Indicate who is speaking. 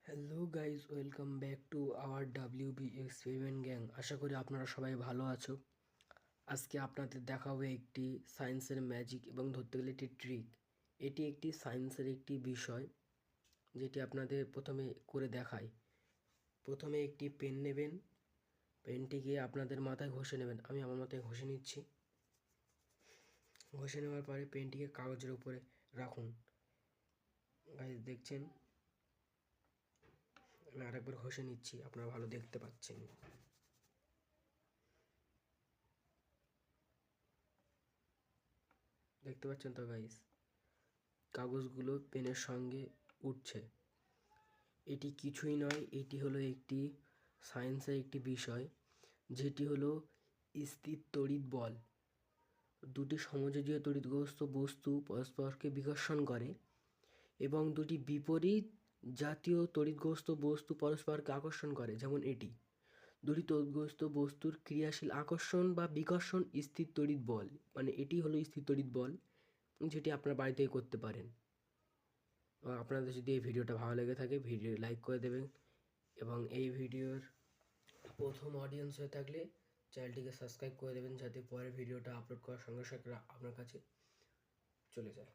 Speaker 1: Hello guys, welcome back to our WB experiment gang. আশা করি আপনারা সবাই ভালো আছো। আজকে আপনাদের দেখাবো একটি সায়েন্সের ম্যাজিক এবং ধরতে গেলে একটি ট্রিক। এটি একটি সায়েন্সের একটি বিষয় যেটি আপনাদের প্রথমে করে দেখাই। প্রথমে একটি পেন নেবেন, পেনটিকে আপনাদের মাথায় ঘষে নেবেন। আমি আমার মাথায় ঘষে নিচ্ছি। ঘষে নেওয়ার পরে পেনটিকে কাগজের উপরে রাখুন। গাইজ দেখছেন, আমি আরেকবার ঘষে নিচ্ছি, আপনারা ভালো দেখতে পাচ্ছেন। দেখতে পাচ্ছেন তো গাইস, কাগজগুলো পেনের সঙ্গে উঠছে। এটি কিছুই নয়, এটি হলো একটি সায়েন্সের একটি বিষয়, যেটি হলো স্থির তড়িৎ বল। দুটি সমযোজীয় তড়িৎগ্রস্ত বস্তু পরস্পরকে বিকর্ষণ করে এবং দুটি বিপরীত জাতীয় তড়িৎগ্রস্ত বস্তু পরস্পরকে আকর্ষণ করে। যেমন এটি দুটি তড়িৎগ্রস্ত বস্তুর ক্রিয়াশীল আকর্ষণ বা বিকর্ষণ স্থির তড়িৎ বল, মানে এটি হলো স্থির তড়িৎ বল, যেটি আপনার বাড়িতেই করতে পারেন। এবং আপনাদের যদি এই ভিডিওটা ভালো লেগে থাকে, ভিডিও লাইক করে দেবেন এবং এই ভিডিওর প্রথম অডিয়েন্স হয়ে থাকলে চ্যানেলটিকে সাবস্ক্রাইব করে দেবেন, যাতে পরের ভিডিওটা আপলোড করার সঙ্গে সঙ্গে আপনার কাছে চলে যায়।